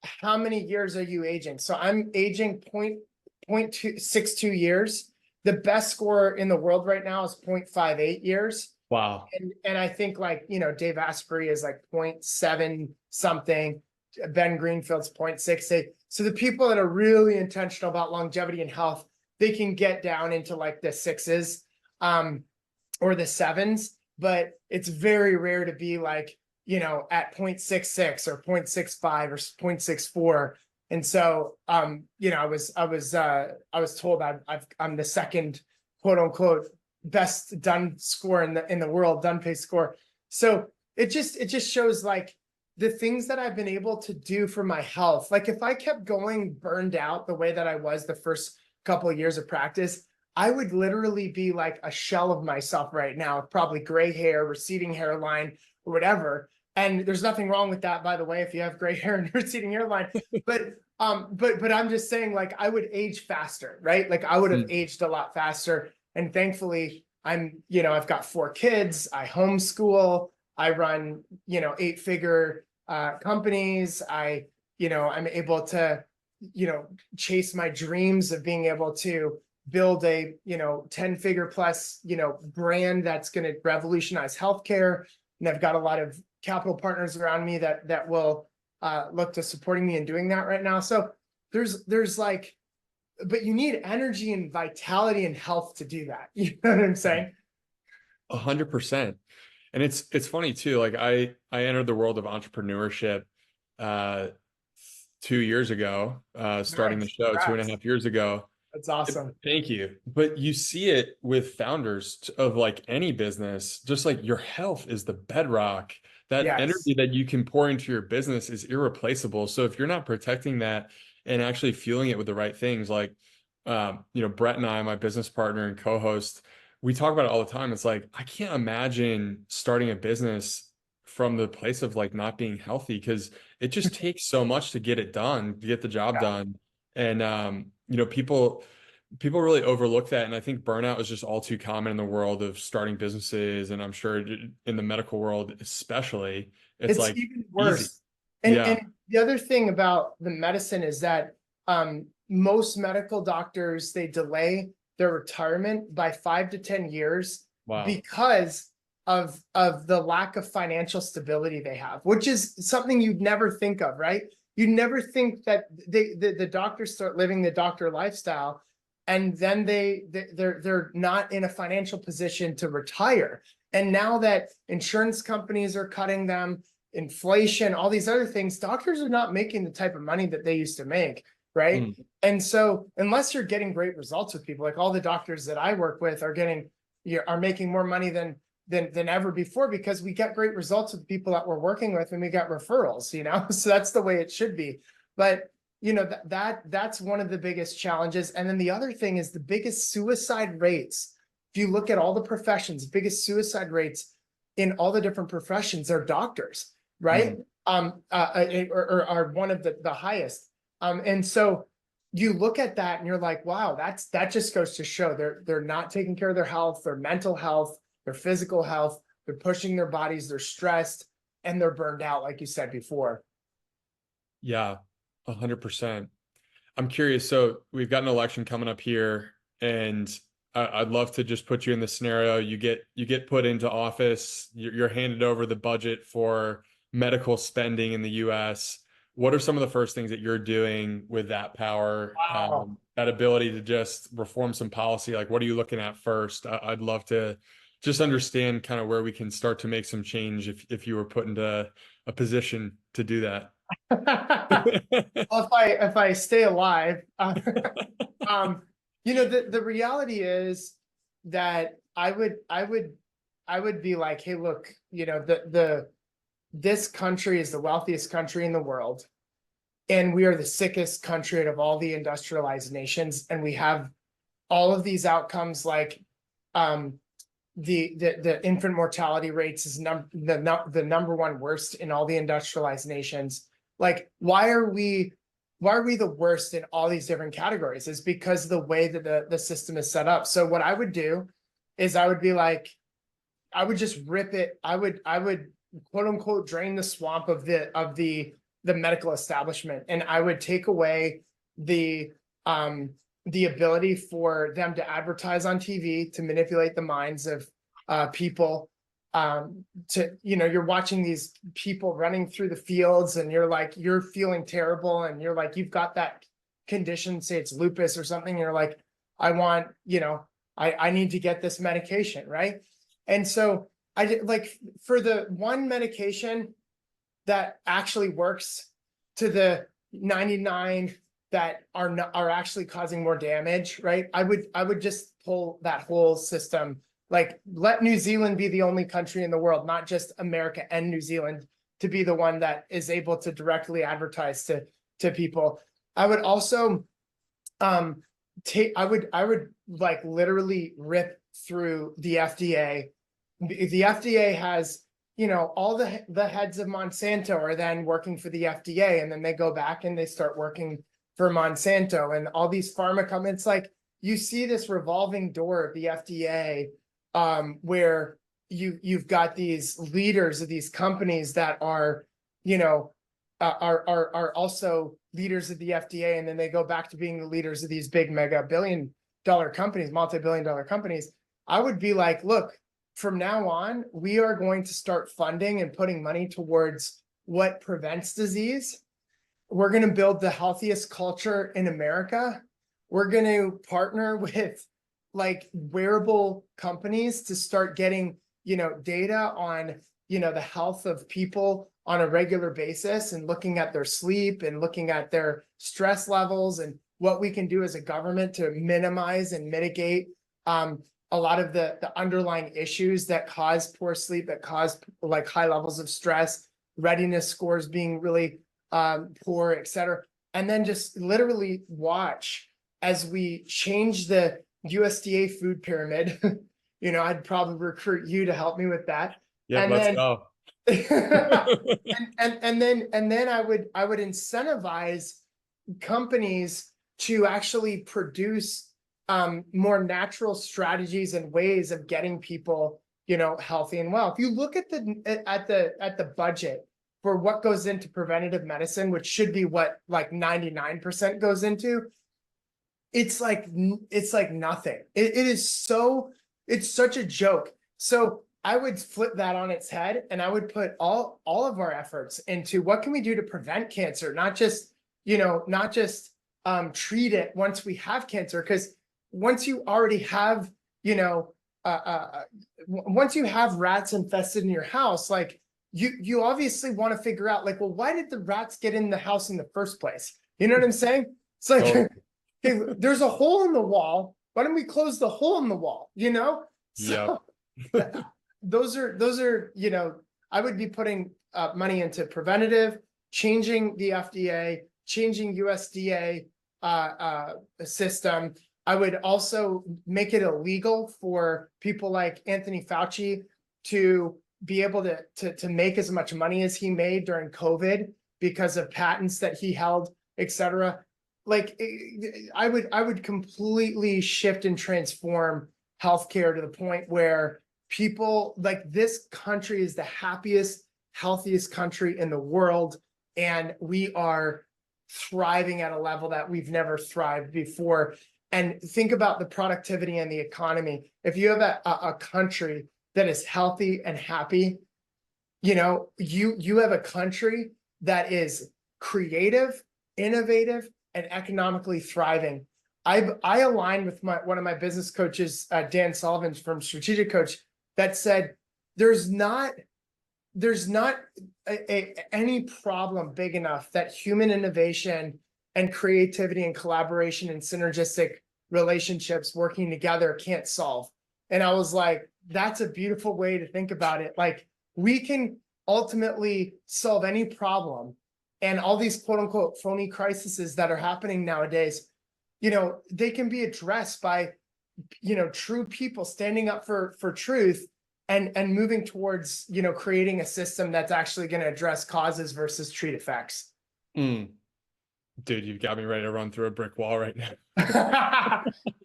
How many years are you aging? So I'm aging 0.62 years. The best score in the world right now is 0.58 years. Wow. And I think like, you know, Dave Asprey is like 0.7 something. Ben Greenfield's 0.68. So the people that are really intentional about longevity and health, they can get down into like the sixes or the sevens, but it's very rare to be like, you know, at 0.66 or 0.65 or 0.64. And so, you know, I was told I'm the second quote unquote best done score in the world, Dunpay score. So it just shows like the things that I've been able to do for my health. Like if I kept going burned out the way that I was the first couple of years of practice, I would literally be like a shell of myself right now, probably gray hair, receding hairline, or whatever. And there's nothing wrong with that, by the way, if you have gray hair and receding hairline. But I'm just saying, like, I would age faster, right? Like I would have aged a lot faster. And thankfully, you know, I've got 4 kids, I homeschool, I run, you know, 8-figure companies. You know, I'm able to, you know, chase my dreams of being able to build a, you know, 10-figure plus, you know, brand that's going to revolutionize healthcare. And I've got a lot of capital partners around me that will look to supporting me in doing that right now. So there's like, but you need energy and vitality and health to do that. You know what I'm saying? 100%. And it's funny too. Like I entered the world of entrepreneurship 2 years ago, starting the Nice. show Congrats. 2.5 years ago. That's awesome. Thank you. But you see it with founders of like any business, just like your health is the bedrock. That Yes. energy that you can pour into your business is irreplaceable. So if you're not protecting that and actually fueling it with the right things, like, you know, Brett and I, my business partner and co-host, we talk about it all the time. It's like, I can't imagine starting a business from the place of like not being healthy because it just takes so much to get it done, to get the job Yeah. done. And, you know, people really overlook that. And I think burnout is just all too common in the world of starting businesses. And I'm sure in the medical world, especially, it's It's like even easy. worse. Yeah. And the other thing about the medicine is that most medical doctors, they delay their retirement by 5 to 10 years Wow. because of the lack of financial stability they have, which is something you'd never think of, right? You never think that the doctors start living the doctor lifestyle and then they're not in a financial position to retire. And now that insurance companies are cutting them, inflation, all these other things, doctors are not making the type of money that they used to make, right? Mm. And so unless you're getting great results with people, like all the doctors that I work with are making more money than ever before because we get great results with people that we're working with and we got referrals, you know? So that's the way it should be. But you know, that's one of the biggest challenges. And then the other thing is the biggest suicide rates. If you look at all the professions, biggest suicide rates in all the different professions are doctors, right? Or are one of the highest. And so you look at that and you're like, wow, that just goes to show they're not taking care of their health, their mental health, their physical health, they're pushing their bodies, they're stressed, and they're burned out, like you said before. Yeah. 100%. I'm curious. So we've got an election coming up here, and I'd love to just put you in the scenario. You get put into office. You're handed over the budget for medical spending in the U.S. What are some of the first things that you're doing with that power, Wow. that ability to just reform some policy? Like, what are you looking at first? I'd love to just understand kind of where we can start to make some change if you were put into a position to do that. Well, if I stay alive, you know, the reality is that I would would be like, hey, look, this country is the wealthiest country in the world, and we are the sickest country out of all the industrialized nations, and we have all of these outcomes like the infant mortality rates is the number one worst in all the industrialized nations. Like, why are we the worst in all these different categories? Is because of the way that the system is set up. So what I would do is I would be like, I would just rip it. I would quote unquote drain the swamp of the medical establishment, and I would take away the ability for them to advertise on TV, to manipulate the minds of people. You're watching these people running through the fields, and you're feeling terrible, and you're like, you've got that condition, say it's lupus or something. And you're like, I want, I need to get this medication, right? And so I did, like, for the one medication that actually works to the 99 that are actually causing more damage, right? I would just pull that whole system, like, let New Zealand be the only country in the world, not just America and New Zealand, to be the one that is able to directly advertise to people. I would also I would like literally rip through the FDA. The FDA has, all the heads of Monsanto are then working for the FDA, and then they go back and they start working for Monsanto and all these pharma companies. It's like, you see this revolving door of the FDA, where you've got these leaders of these companies that are also leaders of the FDA, and then they go back to being the leaders of these big mega billion-dollar companies, multi-billion-dollar companies. I would be like, look, from now on, we are going to start funding and putting money towards what prevents disease. We're going to build the healthiest culture in America. We're going to partner with like wearable companies to start getting, data on, the health of people on a regular basis, and looking at their sleep and looking at their stress levels, and what we can do as a government to minimize and mitigate a lot of the underlying issues that cause poor sleep, that cause like high levels of stress, readiness scores being really poor, et cetera. And then just literally watch as we change the USDA food pyramid. I'd probably recruit you to help me with that. Yeah, and let's then, go. and then I would incentivize companies to actually produce more natural strategies and ways of getting people, healthy and well. If you look at the budget for what goes into preventative medicine, which should be what like 99% goes into, it's like nothing. It's such a joke. So I would flip that on its head, and I would put all of our efforts into what can we do to prevent cancer, not just treat it once we have cancer. Because once you already have, once you have rats infested in your house, like you obviously want to figure out, like, well, why did the rats get in the house in the first place? You know what I'm saying? It's like, Totally. hey, there's a hole in the wall. Why don't we close the hole in the wall? So those are, I would be putting money into preventative, changing the FDA, changing USDA system. I would also make it illegal for people like Anthony Fauci to be able to make as much money as he made during COVID because of patents that he held, et cetera. Like, I would completely shift and transform healthcare to the point where people, like, this country is the happiest, healthiest country in the world, and we are thriving at a level that we've never thrived before. And think about the productivity and the economy. If you have a country that is healthy and happy, you have a country that is creative, innovative, and economically thriving. I aligned with one of my business coaches, Dan Sullivan from Strategic Coach, that said there's not any problem big enough that human innovation and creativity and collaboration and synergistic relationships working together can't solve. And I was like, that's a beautiful way to think about it. Like, we can ultimately solve any problem, and all these quote unquote phony crises that are happening nowadays, they can be addressed by, true people standing up for truth, and moving towards, creating a system that's actually going to address causes versus treat effects. Mm. Dude, you've got me ready to run through a brick wall right now.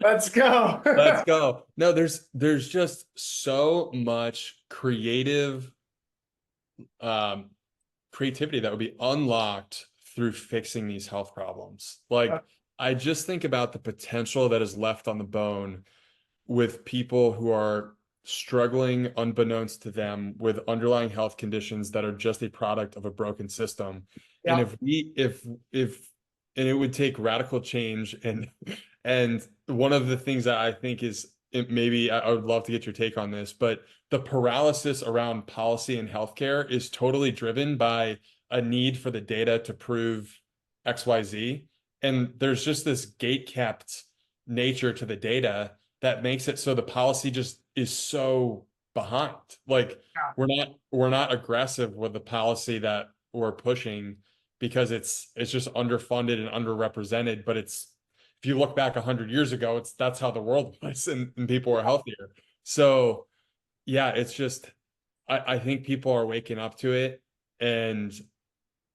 Let's go. Let's go. No, there's just so much creativity that would be unlocked through fixing these health problems. Like, I just think about the potential that is left on the bone with people who are struggling unbeknownst to them with underlying health conditions that are just a product of a broken system. And and it would take radical change, and one of the things that I think is, maybe I would love to get your take on this, but the paralysis around policy and healthcare is totally driven by a need for the data to prove XYZ. And there's just this gate-kept nature to the data that makes it so the policy just is so behind. Like, we're not aggressive with the policy that we're pushing because it's just underfunded and underrepresented. But if you look back 100 years ago, that's how the world was, and people were healthier. So yeah, it's just, I think people are waking up to it, and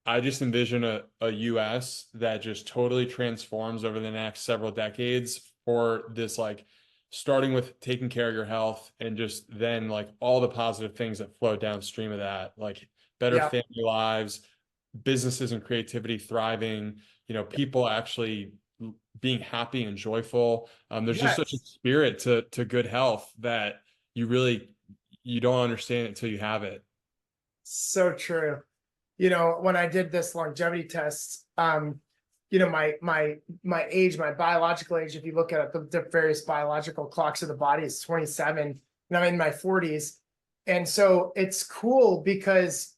I just envision a US that just totally transforms over the next several decades for this, like, starting with taking care of your health, and just then like all the positive things that flow downstream of that, like better family lives, businesses and creativity thriving, people actually being happy and joyful. There's just such a spirit to good health that you don't understand it until you have it. So true. When I did this longevity test, my age, my biological age, if you look at the various biological clocks of the body, is 27, and I'm in my 40s. And so it's cool because,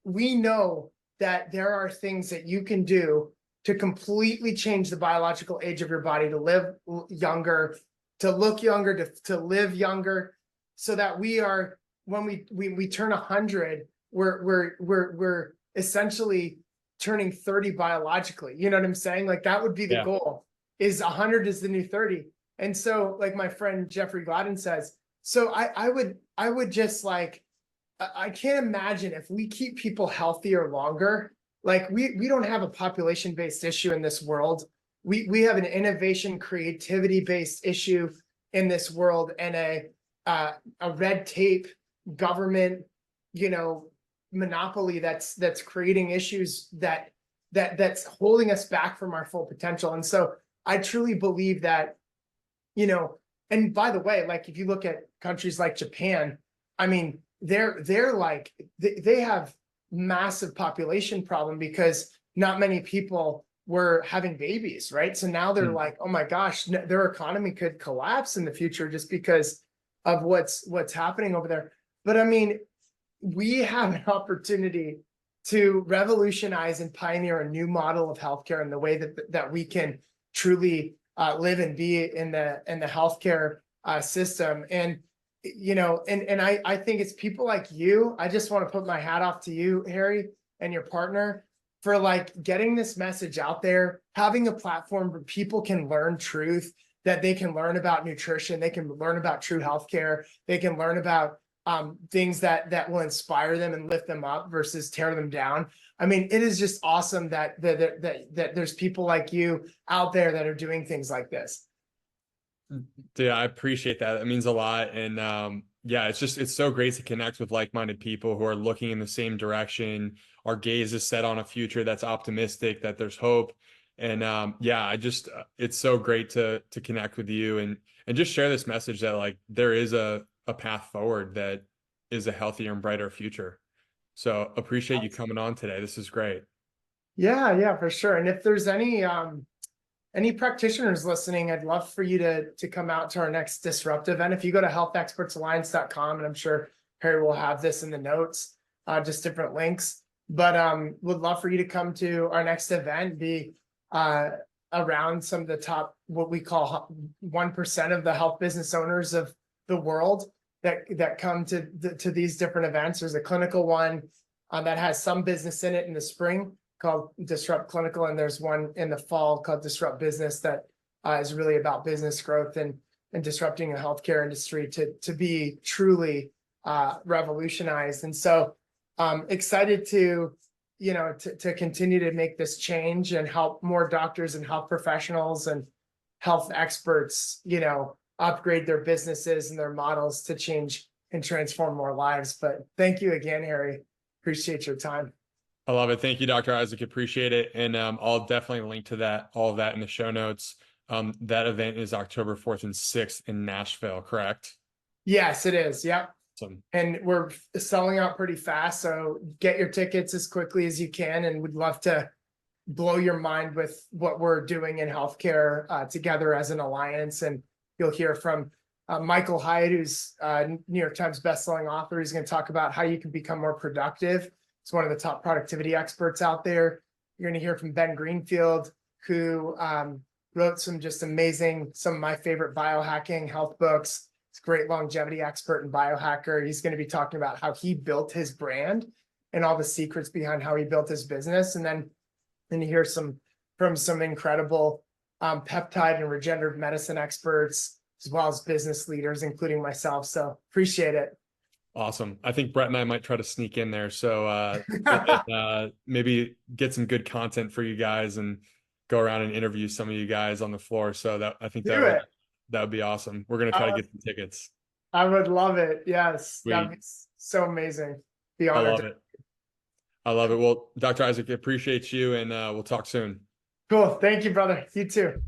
we know that there are things that you can do to completely change the biological age of your body, to live younger, to look younger, to live younger, so that we are, when we turn 100, we're essentially turning 30 biologically. You know what I'm saying? Like, that would be the goal, is 100 is the new 30. And so, like my friend Jeffrey Gladden says, so I would just, like, I can't imagine if we keep people healthier longer. Like, we don't have a population-based issue in this world. We have an innovation, creativity-based issue in this world, and a red tape government, monopoly that's creating issues that's holding us back from our full potential. And so I truly believe that, and by the way, like, if you look at countries like Japan, I mean, they're like, they have massive population problem because not many people were having babies, right? So now they're like, oh my gosh, their economy could collapse in the future just because of what's happening over there. But I mean, we have an opportunity to revolutionize and pioneer a new model of healthcare, and the way that we can truly live and be in the healthcare system. And I think it's people like you. I just want to put my hat off to you, Harry, and your partner, for like getting this message out there, having a platform where people can learn truth, that they can learn about nutrition, they can learn about true healthcare, they can learn about things that will inspire them and lift them up versus tear them down. I mean, it is just awesome that there's people like you out there that are doing things like this. Dude, I appreciate that. That means a lot. And yeah, it's so great to connect with like-minded people who are looking in the same direction. Our gaze is set on a future that's optimistic, that there's hope. And yeah, it's so great to connect with you and just share this message that, like, there is a path forward that is a healthier and brighter future. So appreciate you coming on today. This is great. Yeah, for sure. And if there's any practitioners listening, I'd love for you to come out to our next Disrupt event. If you go to healthexpertsalliance.com, and I'm sure Harry will have this in the notes, just different links. But would love for you to come to our next event, be around some of the top, what we call 1% of the health business owners of the world that come to these different events. There's a clinical one that has some business in it in the spring called Disrupt Clinical, and there's one in the fall called Disrupt Business that is really about business growth and disrupting the healthcare industry to be truly revolutionized. And so excited to to continue to make this change and help more doctors and health professionals and health experts upgrade their businesses and their models to change and transform more lives. But thank you again, Harry. Appreciate your time. I love it. Thank you, Dr. Isaac. Appreciate it. And I'll definitely link to all of that in the show notes. That event is October 4th and 6th in Nashville, correct? Yes, it is. Yep. Awesome. And we're selling out pretty fast. So get your tickets as quickly as you can. And we'd love to blow your mind with what we're doing in healthcare together as an alliance. And you'll hear from Michael Hyatt, who's a New York Times bestselling author. He's going to talk about how you can become more productive. He's one of the top productivity experts out there. You're going to hear from Ben Greenfield, who wrote some of my favorite biohacking health books. He's a great longevity expert and biohacker. He's going to be talking about how he built his brand and all the secrets behind how he built his business. And then you hear from some incredible peptide and regenerative medicine experts, as well as business leaders, including myself. So appreciate it. Awesome. I think Brett and I might try to sneak in there. So maybe get some good content for you guys and go around and interview some of you guys on the floor. So I think that would be awesome. We're going to try to get some tickets. I would love it. Yes. Sweet. That'd be so amazing. Be I honored. love it. I love it. Well, Dr. Isaac, I appreciate you, and we'll talk soon. Cool. Thank you, brother. You too.